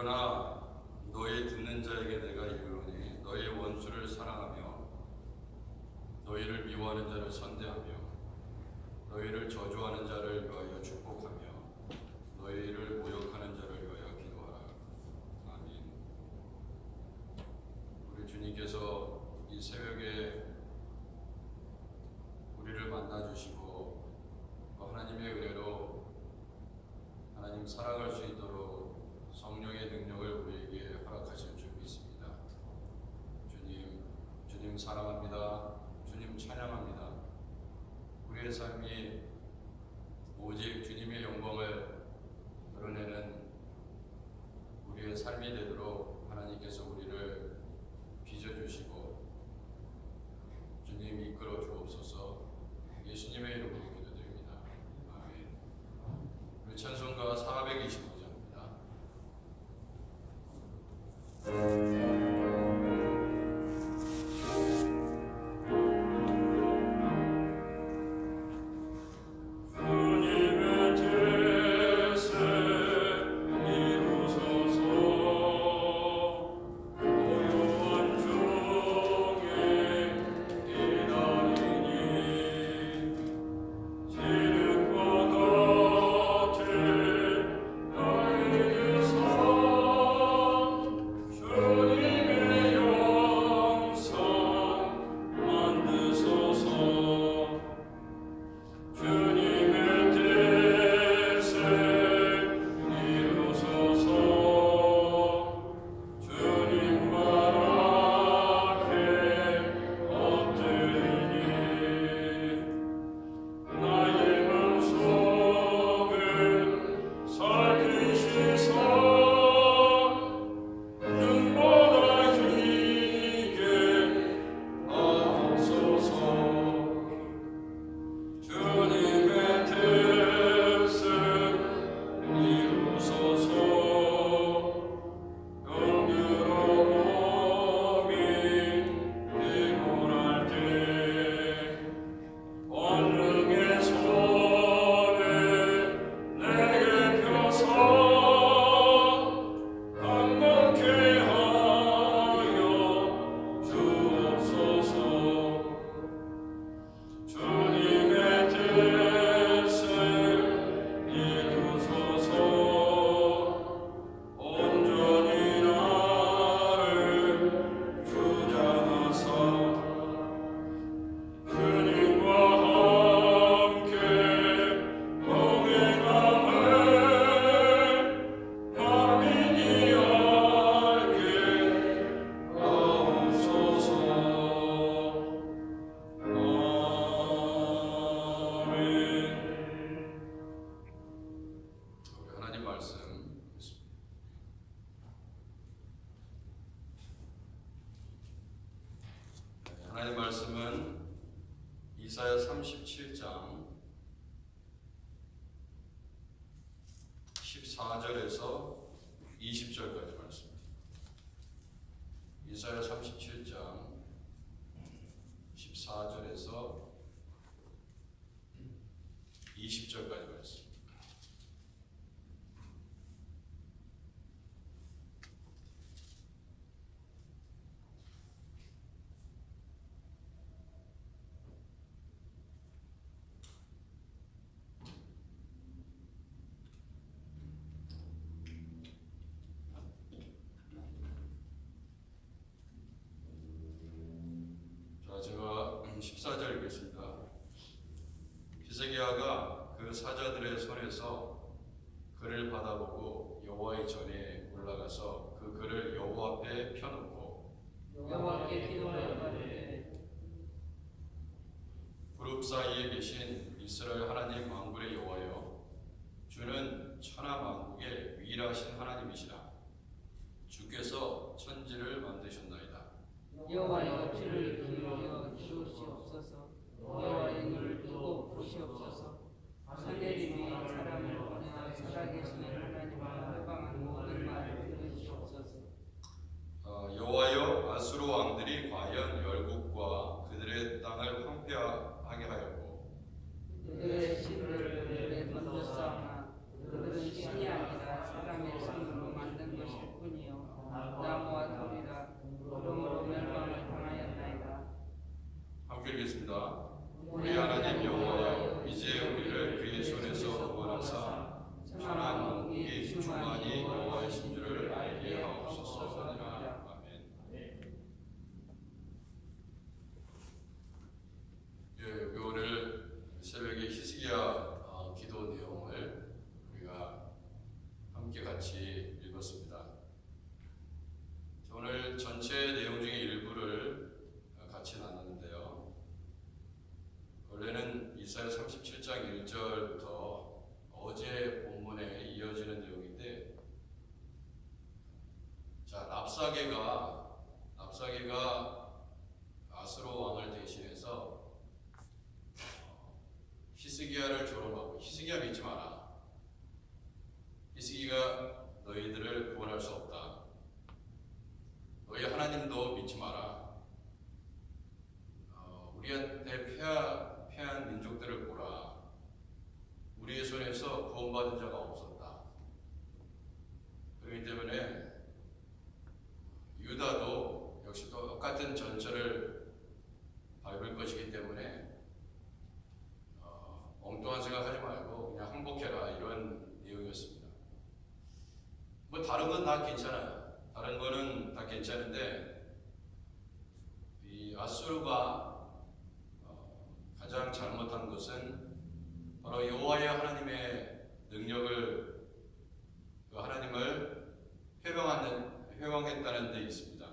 그러나 너희 듣는 자에게 내가 이르노니 너희 원수를 사랑하며 너희를 미워하는 자를 선대하며 너희를 저주하는 자를 위하여 축복하며 너희를 모욕하는 자를 위하여 기도하라. 아멘. 우리 주님께서 이 새벽에 우리를 만나주시고 하나님의 은혜로 하나님 살아갈 수 있도록 성령의 능력을 우리에게 허락하실 줄 믿습니다. 주님 사랑합니다. 주님 찬양합니다. 우리의 삶이 오직 주님의 영광을 드러내는 우리의 삶이 되도록 하나님께서 우리를 빚어주시고 주님 이끌어 주옵소서. 예수님의 이름으로 기도드립니다. 아멘. 우리 찬송가 425장입니다. 하나님의 말씀은 이사야 37장 14절에서 20절까지 말씀입니다. 이사야 37장 14절에서 20절까지 말씀. 제가 14절 읽겠습니다. 히스기야가 그 사자들의 손에서 글을 받아보고 여호와의 전에 올라가서 그 글을 여호와 앞에 펴놓고 여호와께 기도하였는데 부릅 사이에 계신 이스라엘 하나님 만군의 여호와여, 주는 천하 만국의 위일하신 하나님이시라. 주께서 천지를 만드셨나이다. 여호와여, 귀를 기울여 주시옵소서. 여호와의 눈을 뜨고 보시옵소서. 하늘에 사람을 보내어 살아계신 하나님과 회방한 모든 말을 들으시옵소서. 여호와여, 아수르 왕들이 과연 열국과 그들의 땅을 황폐하게 하였고 그들의 신들을 그들에 던졌사오나 그들은 신이 아니라 사람의 손으로 만든 것이고 같이 읽었습니다. 오늘 전체 내용 중에 일부를 같이 나눴는데요. 원래는 이사야 37장 1절부터 어제 본문에 이어지는 내용인데, 자, 랍사게가 아수르 왕을 대신해서 히스기야를 조롱하고, 히스기야 믿지 마라. 히스기야가 너희들을 구원할 수 없다. 너희 하나님도 믿지 마라. 우리한테 패한 민족들을 보라. 우리의 손에서 구원받은 자가 없었다. 그렇기 때문에 유다도 역시 똑같은 전철을 밟을 것이기 때문에 엉뚱한 생각하지 말고 그냥 항복해라, 이런 내용이었습니다. 뭐 다른 건 다 괜찮아요. 다른 거는 다 괜찮은데 이 아수르가 가장 잘못한 것은 바로 여호와의 하나님의 능력을, 그 하나님을 회방했다는 데 있습니다.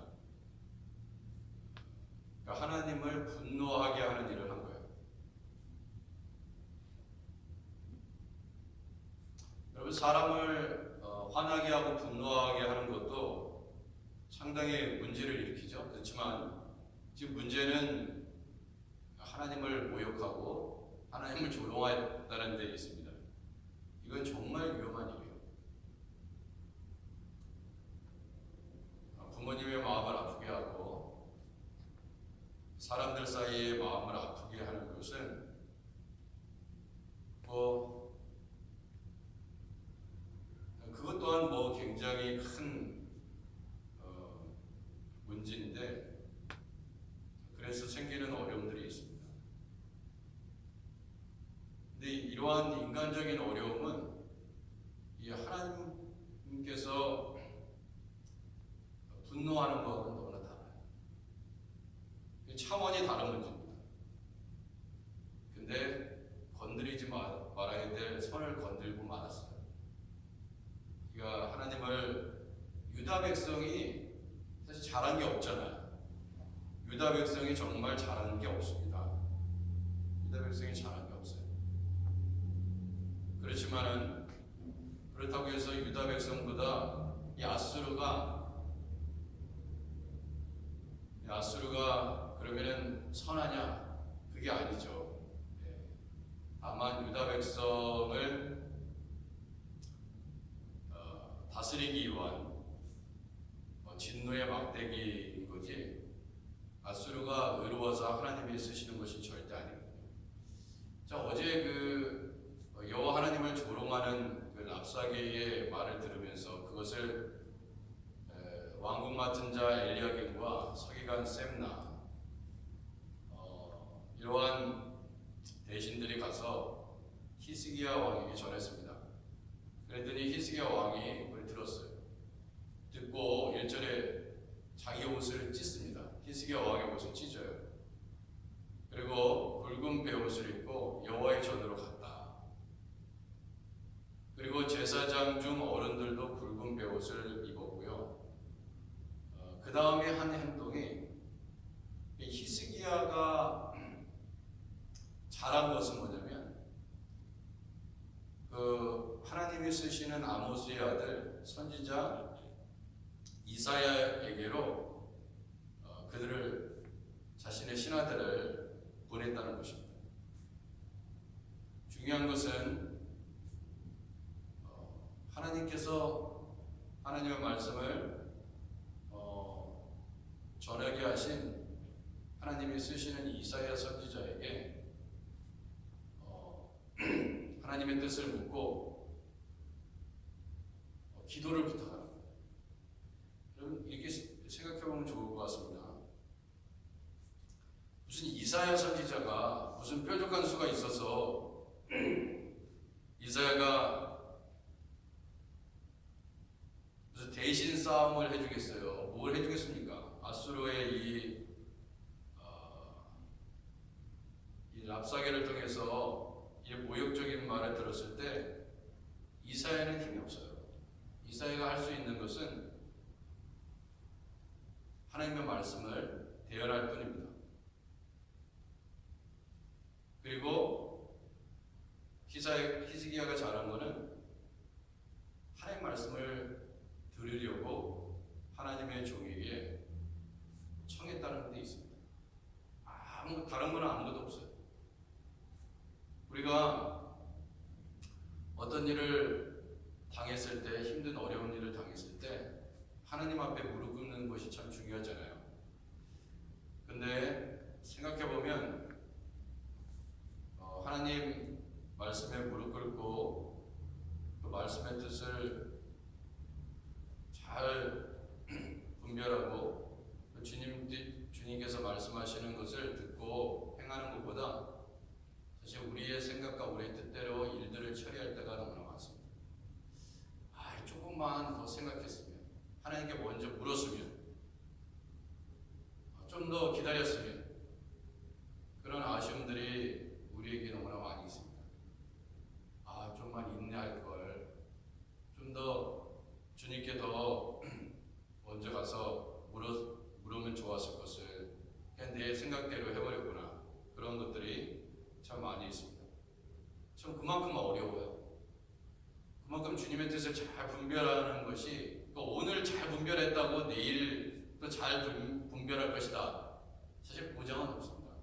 그러니까 하나님을 분노하게 하는 일을 한 거예요. 여러분, 사람을 화나게 하고 분노하게 하는 것도 상당히 문제를 일으키죠. 그렇지만 지금 문제는 하나님을 모욕하고 하나님을 조롱했다는 데 있습니다. 이건 정말 위험한 일이에요. 부모님의 마음을 아프게 하고 사람들 사이의 마음을 아프게 하는 것은 그것 또한 굉장히 큰 문제인데, 그래서 생기는 어려움들이 있습니다. 근데 이러한 인간적인 어려움은 이 하나님께서 분노하는 것과는 너무나 달라요. 차원이 다른 문제입니다. 근데 건드리지 말아야 될 선을 건들고 말았어요. 그러니까 하나님을, 유다 백성이 사실 잘한 게 없잖아요. 유다 백성이 정말 잘한 게 없습니다. 유다 백성이 잘한 게 없어요. 그렇지만은 그렇다고 해서 유다 백성보다 이 아수르가 그러면은 선하냐? 그게 아니죠. 다만 유다 백성을 다스리기 위한 진노의 막대기인 거지, 아수르가 의로워서 하나님이 쓰시는 것이 절대 아니거든요. 자, 어제 여호와 하나님을 조롱하는 그 랍사게의 말을 들으면서 그것을 왕궁 맡은 자 엘리야김과 서기관 셈나, 이러한 대신들이 가서 히스기야 왕에게 전했습니다. 그랬더니 히스기야 왕이 그걸 들었어요. 듣고 1절에 자기 옷을 찢습니다. 히스기야 왕의 옷을 찢어요. 그리고 붉은 베옷을 입고 여호와의 전으로 갔다. 그리고 제사장 중 어른들도 붉은 베옷을 입었고요. 그 다음에 한 행동이, 히스기야가 잘한 것은 뭐냐면, 하나님이 쓰시는 아모스의 아들 선지자 이사야에게로 그들을, 자신의 신하들을 보냈다는 것입니다. 중요한 것은 하나님께서 하나님의 말씀을 전하게 하신 하나님이 쓰시는 이사야 선지자에게 하나님의 뜻을 묻고 기도를 부탁하는 거예요. 여러분, 이렇게 생각해보면 좋을 것 같습니다. 무슨 이사야 선지자가 무슨 뾰족한 수가 있어서 이사야가 무슨 대신 싸움을 해주겠어요? 뭘 해주겠습니까? 아수르의 이 랍사게를 통해서 이 모욕적인 말을 들었을 때 이사야는 힘이 없어요. 이사야 이사야가 할 수 있는 것은 하나님의 말씀을 대언할 뿐입니다. 그리고 히스기야가 잘한 것은 하나님 말씀을 들으려고 하나님의 종에게 청했다는 데 있습니다. 다른 건 아무것도 없어요. 우리가 어떤 일을 당했을 때, 힘든 어려운 일을 당했을 때 하나님 앞에 무릎 꿇는 것이 참 중요하잖아요. 근데 생각해보면 하나님 말씀에 무릎 꿇고 그 말씀의 뜻을 잘 분별하고 주님께서 말씀하시는 것을 듣고 행하는 것보다 사실 우리의 생각과 우리의 뜻대로 일들을 처리할 때가 너무나 많습니다. 조금만 더 생각했으면, 하나님께 먼저 물었으면, 좀 더 기다렸으면, 그런 아쉬움들이 우리에게 너무나 많이 있습니다. 좀만 인내할 걸, 좀 더 주님께 더 먼저 가서 물으면 좋았을 것을 그냥 내 생각대로 해버렸구나. 그런 것들이 참 많이 있습니다. 참 그만큼 어려워요. 그만큼 주님의 뜻을 잘 분별하는 것이, 오늘 잘 분별했다고 내일 또 잘 분별할 것이다, 사실 보장은 없습니다.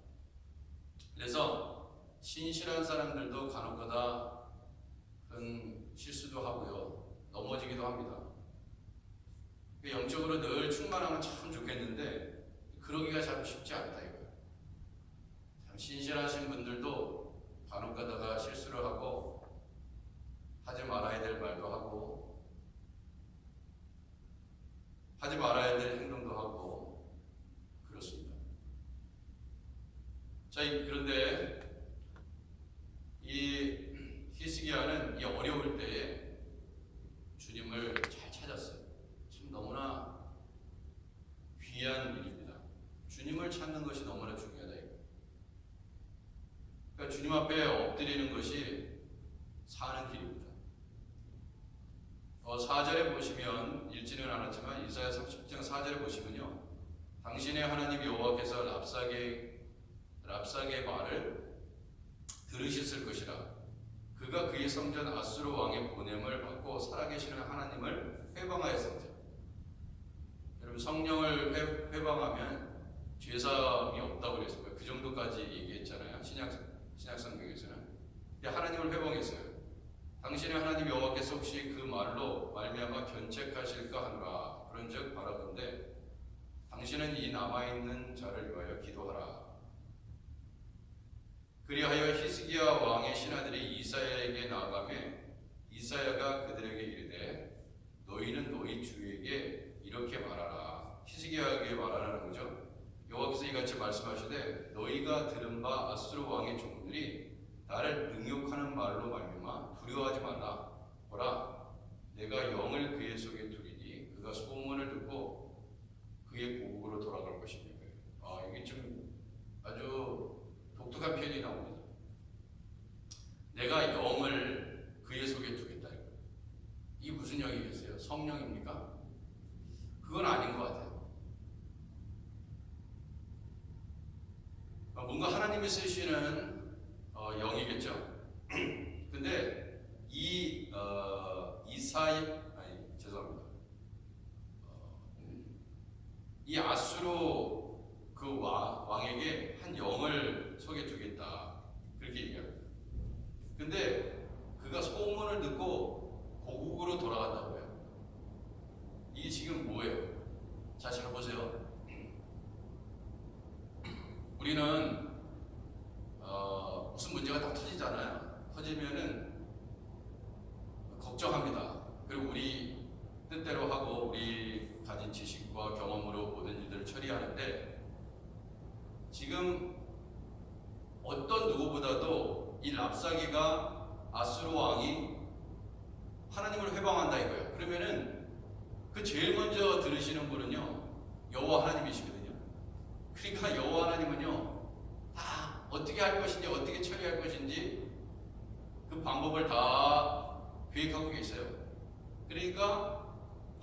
그래서 신실한 사람들도 간혹가다 그런 실수도 하고요, 넘어지기도 합니다. 영적으로 늘 충만하면 참 좋겠는데 그러기가 참 쉽지 않다 이거예요. 참 신실하신 분들도 간혹가다가 실수를 하고 하지 말아야 될 말도 하고 하지 말아야 될 행동도 하고 그렇습니다. 자, 그런데 이 히스기야는 이 어려울 때에 주님을 잘 찾았어요. 참 너무나 귀한 일입니다. 주님을 찾는 것이 너무나 중요하다 이거예요. 그러니까 주님 앞에 엎드리는 것이 사는 길입니다. 4절에 보시면, 읽지는 않았지만 이사야 30장 4절에 보시면요, 당신의 하나님 여호와께서 랍사게의 말을 들으셨을 것이라. 그가 그의 성전 아수르 왕의 보냄을 받고 살아계시는 하나님을 회방하였습니다. 여러분, 성령을 회방하면 죄사함이 없다고 그랬어요. 그 정도까지 얘기했잖아요, 신약성경에서는. 근데 하나님을 회방했어요. 당신의 하나님 여호와께서 혹시 그 말로 말미암아 견책하실까 하노라. 그런즉 바라건대 당신은 이 남아있는 자를 위하여 기도하라. 그리하여 히스기야 왕의 신하들이 이사야에게 나아가매 이사야가 그들에게 이르되 너희는 너희 주에게 이렇게 말하라. 히스기야에게 말하라는 거죠. 여호와께서 이같이 말씀하시되 너희가 들은 바 아수르 왕의 종들이 나를 능욕하는 말로 말미암아 두려워하지 말라. 보라, 내가 영을 그의 속에 두리니 그가 소문을 듣고 그의 고국으로 돌아갈 것이니. 이게 좀 아주 독특한 표현이 나옵니다. 내가 영을 그의 속에 두겠다. 이 무슨 영이겠어요? 성령입니까? 그건 아닌 것 같아요. 뭔가 하나님이 쓰시는 영이겠죠. 근데 이 아수르 그 왕에게 한 영을 속에 두겠다, 그렇게 얘기합니다. 근데 그가 소문을 듣고 고국으로 돌아간다고 해요. 이게 지금 뭐예요? 자, 잘 보세요. 우리는 무슨 문제가 딱 터지잖아요. 터지면은 걱정합니다. 그리고 우리 뜻대로 하고 우리 가진 지식과 경험으로 모든 일들을 처리하는데, 지금 어떤 누구보다도 이 랍사게가 아수르 왕이 하나님을 회방한다 이거예요. 그러면은 그 제일 먼저 들으시는 분은요, 여호와 하나님이시거든요. 그러니까 여호와 하나님은요, 다 어떻게 할 것인지 어떻게 처리할 것인지 그 방법을 다 계획하고 계세요. 그러니까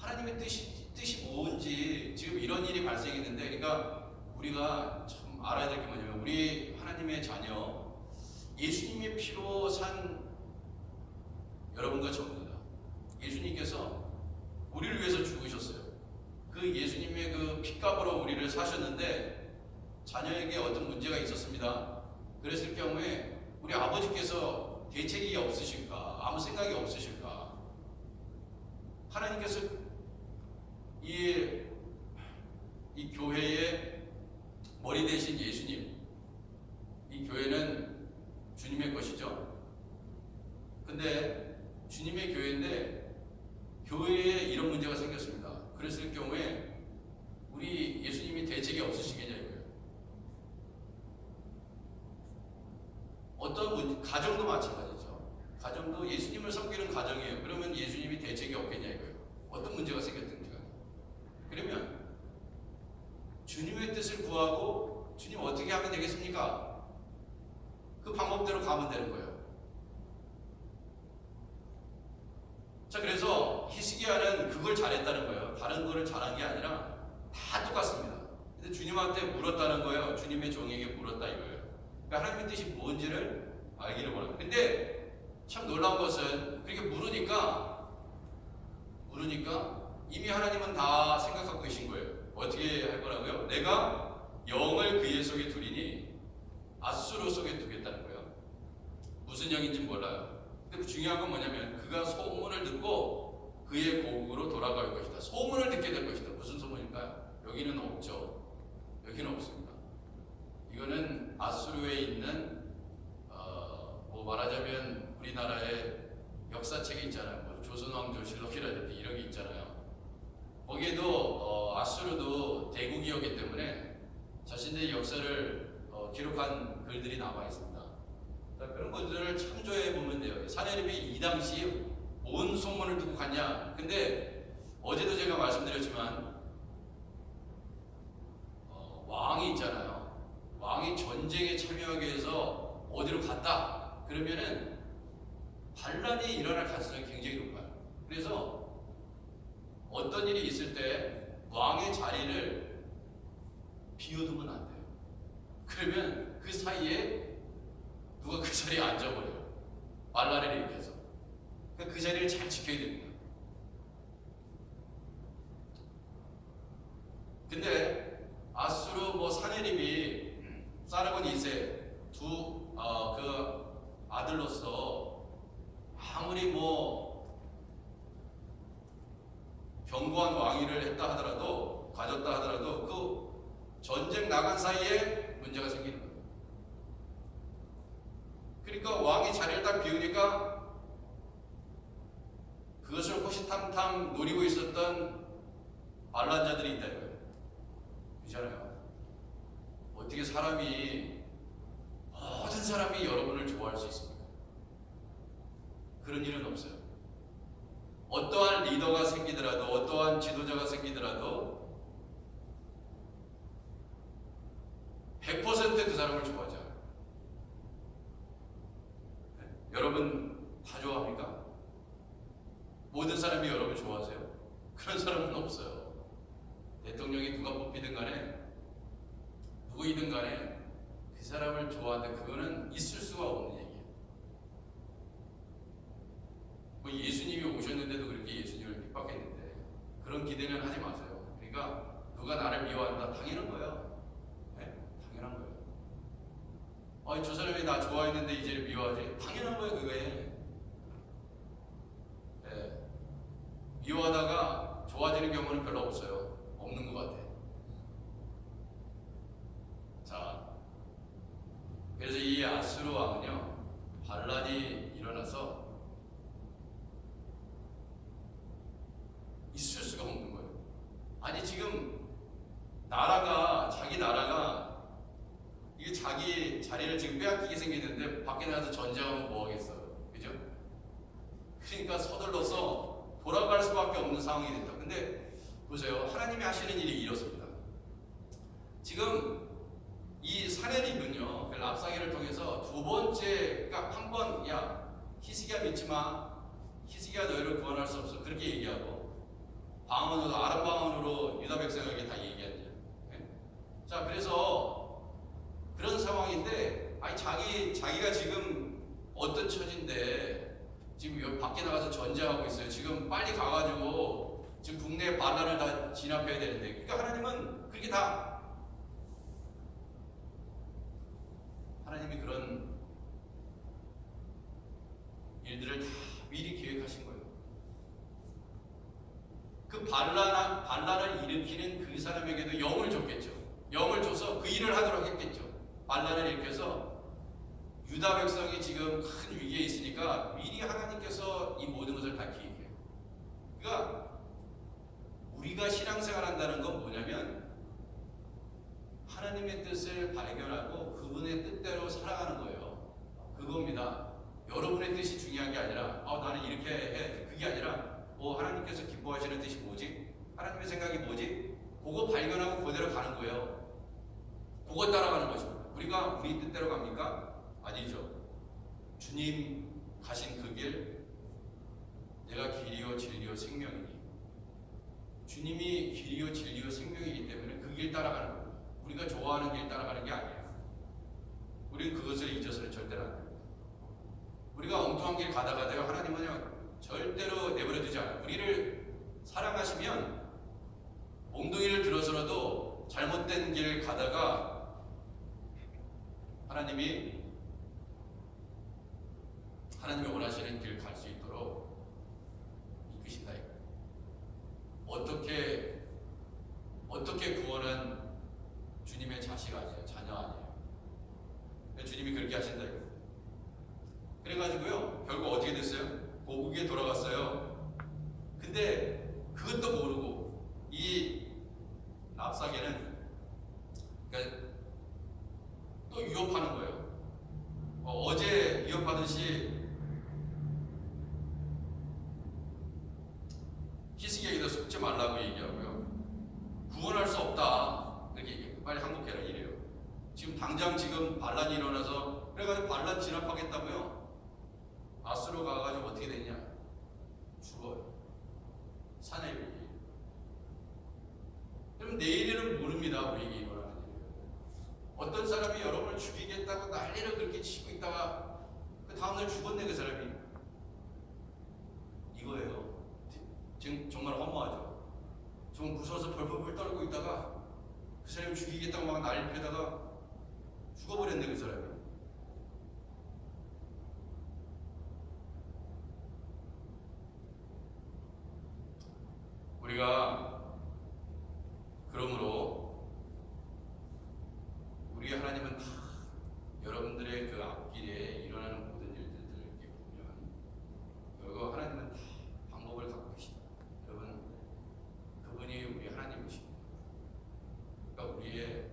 하나님의 뜻이 뭔지 지금 이런 일이 발생했는데, 그러니까 우리가 참 알아야 될 게 뭐냐면, 우리 하나님의 자녀, 예수님의 피로 산 여러분과 저입니다. 예수님께서 우리를 위해서 죽으셨어요. 그 예수님의 그 피값으로 우리를 사셨는데, 자녀에게 어떤 문제가 있었습니다. 그랬을 경우에 우리 아버지께서 대책이 없으실까? 아무 생각이 없으실까? 하나님께서 이 교회의 머리 대신 예수님, 이 교회는 주님의 것이죠. 근데 주님의 교회인데 교회에 이런 문제가 생겼습니다. 그랬을 경우에 우리 예수님이 대책이 없으시겠냐 이거예요. 어떤 문제, 가정도 마찬가지죠. 가정도 예수님을 섬기는 가정이에요. 그러면 예수님이 대책이 없겠냐 이거예요. 어떤 문제가 생겼든지 간에. 그러면 주님의 뜻을 구하고 주님 어떻게 하면 되겠습니까? 그 방법대로 가면 되는 거예요. 자, 그래서 히스기야는 그걸 잘했다는 거예요. 다른 거를 잘한 게 아니라 다 똑같습니다. 근데 주님한테 물었다는 거예요. 주님의 종에게 물었다 이거예요. 그러니까 하나님의 뜻이 뭔지를 알기를 원해요. 근데 참 놀라운 것은 그렇게 물으니까 이미 하나님은 다 생각하고 계신 거예요. 어떻게 할 거라고요? 내가 영을 그의 속에 두리니 아수르 속에 두겠다는 거예요. 무슨 영인지 몰라요. 근데 그 중요한 건 뭐냐면 그가 소문을 듣고 그의 고국으로 돌아갈 것이다. 소문을 듣게 될 것이다. 무슨 소문일까요? 여기는 없죠. 여기는 없습니다. 이거는 아수르에 있는 뭐 말하자면 우리나라의 역사책이 있잖아요. 뭐 조선왕조실록이라든지 이런 게 있잖아요. 거기에도 아수르도 대국이었기 때문에 자신들의 역사를 기록한 글들이 남아 있습니다. 그런 것들을 참조해 보면 돼요. 사내립이 이 당시 뭔 소문을 듣고 갔냐. 근데 어제도 제가 말씀드렸지만 왕이 있잖아요. 왕이 전쟁에 참여하기 위해서 어디로 갔다. 그러면은 반란이 일어날 가능성이 굉장히 높아요. 그래서 어떤 일이 있을 때 왕의 자리를 비워두면 안 돼요. 그러면 그 사이에 누가 그 자리에 앉아버려요. 반란을 일으켜서. 그 자리를 잘 지켜야 됩니다. 근데 아수르 뭐 사내립이 사르곤 2세 그 아들로서 아무리 뭐 견고한 왕위를 했다 하더라도 가졌다 하더라도 그 전쟁 나간 사이에 문제가 생기는 거예요. 그러니까 왕이 자리를 딱 비우니까 그것을 호시탐탐 노리고 있었던 반란자들이 있다 이거예요. 그렇잖아요. 어떻게 모든 사람이 여러분을 좋아할 수 있습니까? 그런 일은 없어요. 어떠한 리더가 생기더라도, 어떠한 지도자가 생기더라도 100% 그 사람을 좋아하지 않아요. 네? 여러분 다 좋아합니까? 모든 사람이 여러분 좋아하세요? 그런 사람은 없어요. 대통령이 누가 뽑히든 간에 누구이든 간에 그 사람을 좋아하는데 그거는 있을 수가 없는 얘기예요. 뭐 예수님이 오셨는데도 그렇게 예수님을 핍박했는데 그런 기대는 하지 마세요. 그러니까 누가 나를 미워한다 당연한 거예요. 네? 당연한 거예요. 저 사람이 나 좋아했는데 이제 미워하지? 당연한 거예요. 그거에. 네. 미워하다가 좋아지는 경우는 별로 없어요. 없는 것 같아요. 자, 그래서 이 아수르 왕은요, 반란이 일어나서 있을 수가 없는 거예요. 아니 지금 자기 나라가 이게 자기 자리를 지금 빼앗기게 생기는데 밖에 나가서 전쟁하면 뭐 하겠어요, 그죠? 그러니까 서둘러서 돌아갈 수밖에 없는 상황이 됐다. 근데 보세요, 하나님이 하시는 일이 이렇습니다. 지금 이 사내립은요, 그 랍사게를 통해서 두 번째, 그러니까 한 번, 야 히스기야 믿지 마, 히스기야 너희를 구원할 수 없어, 그렇게 얘기하고 방언으로 아람 방언으로 유다 백성에게 다 얘기한대요. 예? 자, 그래서 그런 상황인데 아니 자기가 지금 어떤 처지인데 지금 여기 밖에 나가서 전쟁하고 있어요. 지금 빨리 가가지고 지금 국내 반란을 다 진압해야 되는데, 그러니까 하나님은 그렇게 다 하나님이 그런 일들을 다 미리 계획하신 거예요. 그 반란을 일으키는 그 사람에게도 영을 줬겠죠. 영을 줘서 그 일을 하도록 했겠죠. 반란을 일으켜서 유다 백성이 지금 큰 위기에 있으니까 미리 하나님께서 이 모든 것을 다 기획해요. 그러니까 우리가 신앙생활 한다는 건 뭐냐면 하나님의 뜻을 발견하고 그분의 뜻대로 살아가는 거예요. 그겁니다. 여러분의 뜻이 중요한 게 아니라 나는 이렇게 해. 그게 아니라 하나님께서 기뻐하시는 뜻이 뭐지? 하나님의 생각이 뭐지? 그거 발견하고 그대로 가는 거예요. 그거 따라가는 것입니다. 우리가 우리 뜻대로 갑니까? 아니죠. 주님 가신 그 길, 내가 길이요 진리요 생명이니, 주님이 길이요 진리요 생명이기 때문에 그 길 따라가는 겁니다. 우리가 좋아하는 길 따라가는 게 아니에요. 우리는 그것을 잊어서는 절대로 안 됩니다. 우리가 엉뚱한 길 가다가도요, 하나님은요 절대로 내버려두지 않아요. 우리를 사랑하시면 몽둥이를 들어서라도 잘못된 길 가다가 하나님이 원하시는 길 갈 수 있도록 이끄신다 이거예요. 어떻게 구원한 주님의 자식 아니에요. 자녀 아니에요. 주님이 그렇게 하신다 이거예요. 그래가지고요 결국 어떻게 됐어요? 고국에 돌아갔어요. 근데 그것도 모르고 이 랍사게는 그러니까 또 위협하는 거예요. 어제 위협하듯이 히스기야에게 속지 말라고 얘기하고요. 구원할 수 없다 이렇게 얘기해요. 빨리 항복해라 이래요. 지금 당장 지금 반란이 일어나서 그래가지고 반란 진압하겠다고요. 아수로 가가지고 어떻게 되냐? 죽어요. 산에 밀려. 그럼 내일에는 모릅니다. 우리에게 일어나는 일이에요. 어떤 사람이 여러분을 죽이겠다고 난리를 그렇게 치고 있다가 그 다음날 죽었네 그 사람이. 이거예요. 지금 정말 허무하죠. 좀 무서워서 벌벌벌 떨고 있다가 그 사람이 죽이겠다고 막 난리 펴다가 죽어버렸네 그 사람이. 우리가 그러므로 우리 하나님은 다 여러분들의 그 앞길에 일어나는 모든 일들을 이렇게 보면 결국 하나님은 다 방법을 갖고 계시다. 여러분 그분이 우리 하나님이십니다. 그러니까 우리의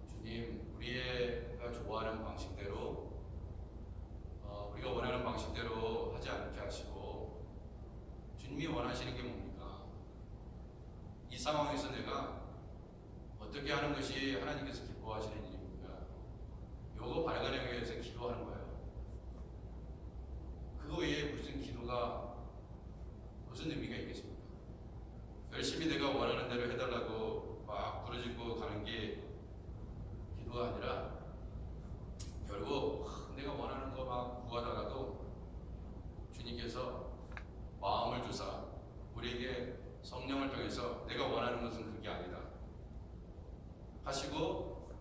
주님, 우리가 좋아하는 방식대로 우리가 원하는 방식대로 하지 않게 하시고 주님이 원하시는 게 뭡니까? 이 상황에서 내가 어떻게 하는 것이 하나님께서 기뻐하시는 일입니까? 요거 발견하기 위해서 기도하는 거예요. 그거 외에 무슨 기도가 무슨 의미가 있겠습니까? 열심히 내가 원하는 대로 해달라고 막 부르짖고 가는 게 기도가 아니라 결국 내가 원하는 거 막 구하다가도 주님께서 마음을 주사 우리에게 성령을 통해서 내가 원하는 것은 그게 아니다 하시고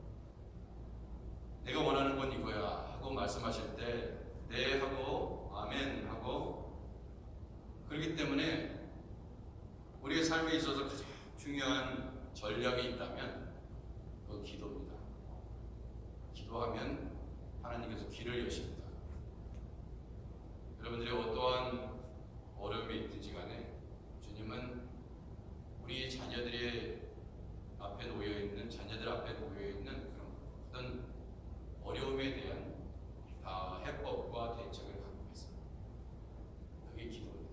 내가 원하는 건 이거야 하고 말씀하실 때 네 하고 아멘 하고, 그렇기 때문에 우리의 삶에 있어서 가장 중요한 전략이 있다면 그 기도입니다. 기도하면 하나님께서 길을 여십니다. 여러분들이 어떠한 어려움이 있든지 간에 주님은 우리 자녀들 앞에 놓여있는 그런 어떤 어려움에 대한 다 해법과 대책을 갖고 있습니다. 그게 기도입니다.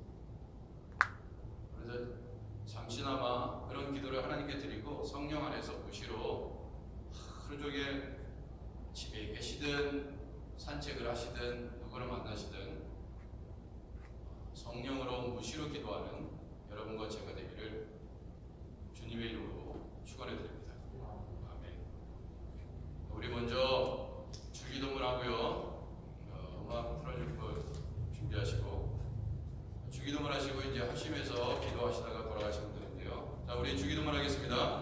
그래서 잠시나마 그런 기도를 하나님께 드리고 성령 안에서 무시로 하루 종일 집에 계시든 산책을 하시든 누구를 만나시든 성령으로 무시로 기도하는 여러분과 제가 되기를 주님의 이름으로 축원해 드립니다. 아멘. 우리 먼저 주기도문 하고요. 음악 틀어줄 거 준비하시고 주기도문 하시고 이제 합심해서 기도하시다가 돌아가시면 되는데요. 자, 우리 주기도문 하겠습니다.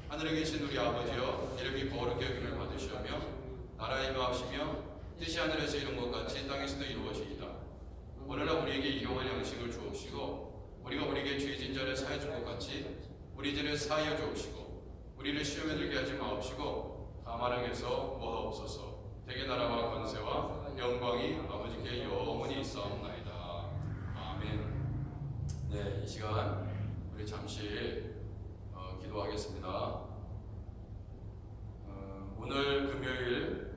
하늘에 계신 우리 아버지여, 이름이 거룩히 여김을 받으시오며 나라에 임하옵시며 뜻이 하늘에서 이룬 것 같이 땅에서도 이루어지이다. 오늘날 우리에게 일용할 양식을 주옵시고 우리가 우리에게 죄진 자를 사해 준 것 같이 우리 죄를 사하여 주옵시고 우리를 시험에 들게 하지 마옵시고 다만 악에서 모하옵소서. 대개 나라와 권세와 영광이 아버지께 영원히 있사옵나이다. 아멘. 네, 이 시간 우리 잠시 기도하겠습니다. 오늘 금요일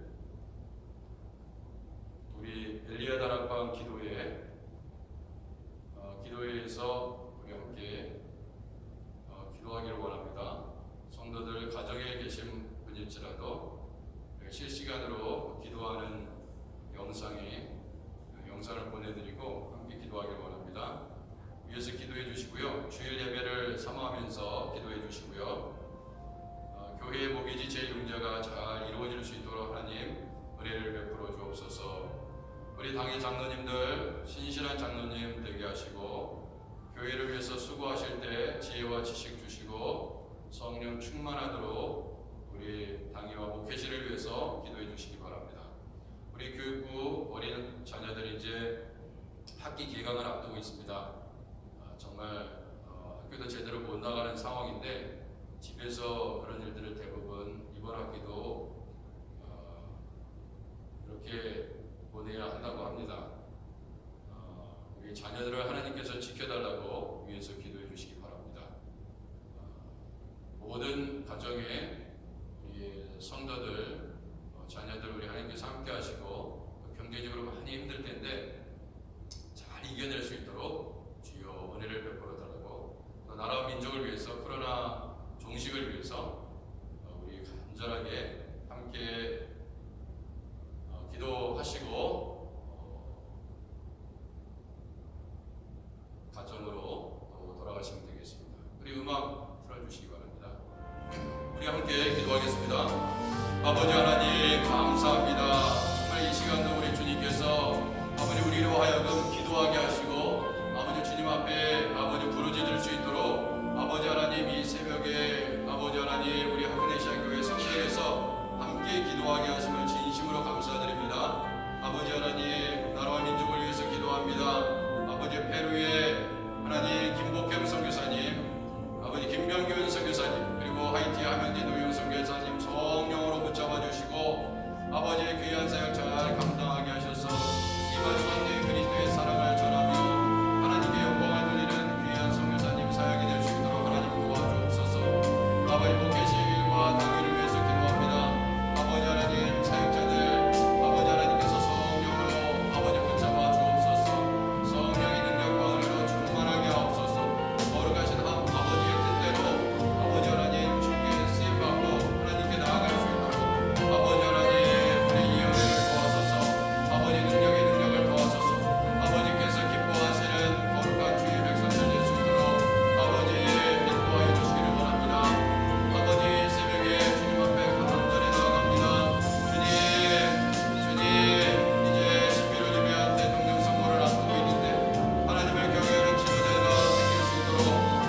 우리 엘리야 다락방 기도회에서 우리 함께 기도하기를 원합니다. 성도들 가정에 계신 분일지라도 실시간으로 기도하는 영상을 보내드리고 함께 기도하기를 원합니다. 위에서 기도해 주시고요. 주일 예배를 사모하면서 기도해 주시고요. 교회의 목이지 제6자가 잘 이루어질 수 있도록 하나님 은혜를 베풀어 주옵소서. 우리 당의 장로님들 신실한 장로님 되게 하시고 교회를 위해서 수고하실 때 지혜와 지식 주시고 성령 충만하도록 우리 당회와 목회실을 위해서 기도해 주시기 바랍니다. 우리 교육부 어린 자녀들이 이제 학기 개강을 앞두고 있습니다. 정말 학교도 제대로 못 나가는 상황인데 집에서 그런 일들을 대부분 이번 학기도 이렇게 보내야 한다고 합니다. 우리 자녀들을 하나님께서 지켜달라고 위해서 기도해 주시기 바랍니다. 모든 가정에 우리 성도들, 자녀들 우리 하나님께서 함께 하시고 경제적으로 많이 힘들 텐데 잘 이겨낼 수 있도록 주여 은혜를 베풀어 달라고, 또 나라와 민족을 위해서 코로나 종식을 위해서 우리 간절하게 함께 기도하시고 가정으로 또 돌아가시면 되겠습니다. 우리 음악 틀어주시기 바랍니다. 우리 함께 기도하겠습니다. 아버지 하나님 감사합니다. 정말 이 시간도 우리 주님께서 아버지 우리로 하여금 기도하게 하시고 아버지 주님 앞에 아버지 부르짖을 수 있도록 아버지 하나님 이 새벽에 아버지 하나님 우리 하그네시아 교회 성전에서 함께 기도하게 하심을 진심으로 감사드립니다. 아버지 하나님 나라와 민족을 위해서 기도합니다. 아버지 페루의 하나님 김복경 선교사님, 아버지 김병균 선교사님, 그리고 하이티 하면지 노영 선교사님 성령으로 붙잡아 주시고 아버지의 귀한 사역 잘 감당하게 하셔서 이 마지막 때 그리스도의 사랑을 전하며 하나님의 영광을 돌리는 귀한 선교사님 사역이 될 수 있도록 하나님 도와주옵소서. 아버지 목회실과 당회를 위해서 기도합니다. 아버지 하나님 사역자들 아버지 하나님께서 성령으로 아버지 붙잡아 주옵소서. 성령의 능력과 은혜로 충만하게 하옵소서. 거룩하신 아버지의 뜻대로 아버지 하나님 주께 쓰임받고 하나님께 나아갈 수 있도록 아버지 하나님 우리 이 은혜를 도와소서. 아버지 능력을 도와소서. 아버지께서 기뻐하시는 거룩한 주의 백성들 될 수 있도록 아버지 인도하여 주시기를 원합니다. 아버지 새벽에 주님 앞에 간절히 나아갑니다. 주님 이제 11월이면 대통령 선거를 앞두고 있는데 하나님의 교회는 지도자가 생길 수 있도록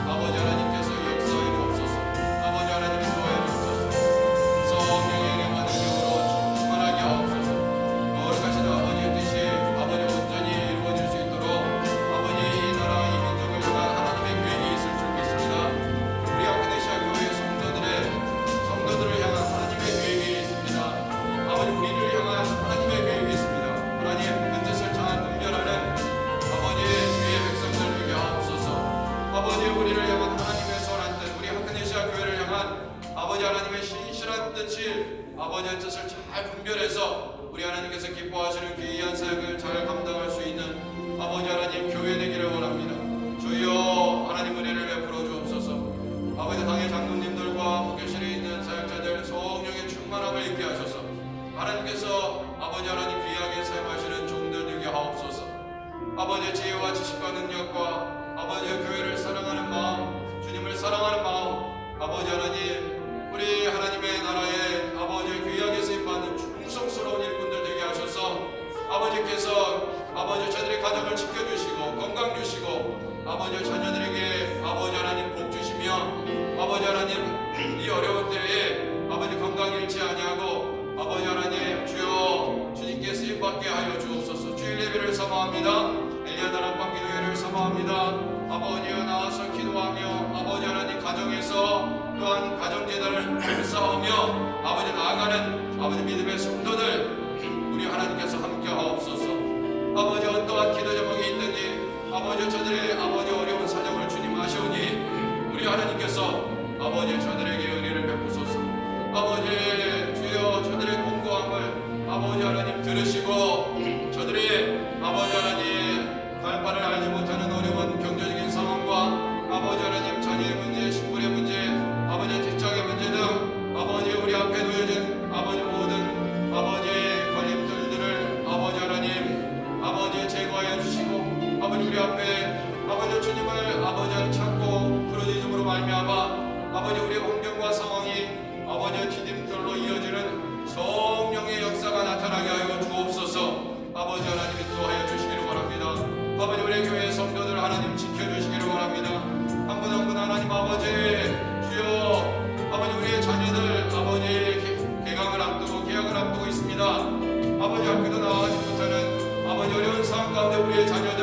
아버지 하나님께서 역사해 주옵소서. 아버지 하나님 인도해 주옵소서. 성령의 은혜와 능력으로 충만하게 하옵소서. 거룩하신 아버지의 뜻이 아버지 온전히 이루어질 수 있도록 아버지 이 나라 이 민족을 향한 하나님의 계획이 있을 줄 믿습니다. 우리 아크네시아 교회 성도들을 향한 하나님의 계획이 있습니다. 아버지 우리를 향한 하나님의 계획이 있습니다. 하나님 그 뜻을 잘 분별하는 아버지의 주의 백성들 되게 하옵소서. 아버지 우리를 향한 하나님의 선한 뜻, 우리 아크네시아 교회를 향한 아버지 하나님의 신실한 뜻이 아버지의 뜻을 잘 분별해서 우리 하나님께서 기뻐하시는 귀한 사역을 잘 감당할 수 있는 아버지 하나님 교회 되기를 원합니다. 주여 하나님 은혜를 베풀어 주옵소서. 아버지 당의 장로님들과 목회실에 있는 사역자들 성령의 충만함을 입게 하소서. 하나님께서 아버지 하나님 귀하게 사용하시는 종들 되게 하옵소서. 아버지의 지혜와 지식과 능력과 아버지의 교회를 사랑하는 아버지 자녀들에게 아버지 하나님 복 주시며 아버지 하나님 이 어려운 때에 아버지 건강 잃지 아니하고 아버지 하나님 주여 주님께 쓰임받게 하여 주옵소서. 주일 예배를 사모합니다. 엘리야나 안방 기도회를 사모합니다. 아버지여 나와서 기도하며 아버지 하나님 가정에서 또한 가정재단을 쌓으며 아버지 나아가는 아버지 믿음의 성도들 우리 하나님께서 함께 하옵소서. 아버지 어떠한 기도 제목이 있든지 아버지 저들의 아버지 어려운 사정을 주님 아시오니 우리 하나님께서 아버지 저들에게 은혜를 베푸소서. 아버지 주여 저들의 공고함을 아버지 하나님 들으시고 저들의 아버지 하나님 갈 바를 알지 못하는 어려운 경제적인 상황과 아버지 하나님 자녀의 문제, 신분의 문제, 아버지 직장의 문제 등 아버지 우리 앞에 놓여진 아버지 모든 아버지의 걸림돌들을 아버지 하나님 아버지 제거하여 주시고 아버지 우리 앞에 아버지 주님을 아버지 찾고 부르짖음으로 말미암아 아버지 우리의 환경과 상황이 아버지 디딤돌로 이어지는 성령의 역사가 나타나게 하여 주옵소서. 아버지 하나님 인도하여 주시기를 원합니다. 아버지 우리 교회 성도들 하나님 지켜주시기를 원합니다. 한 분 한 분 하나님 아버지 주여 아버지 우리의 자녀들 아버지 개강을 앞두고 계약을 앞두고 있습니다. 아버지 학교도 나가지 못하는 아버지 어려운 상황 가운데 우리의 자녀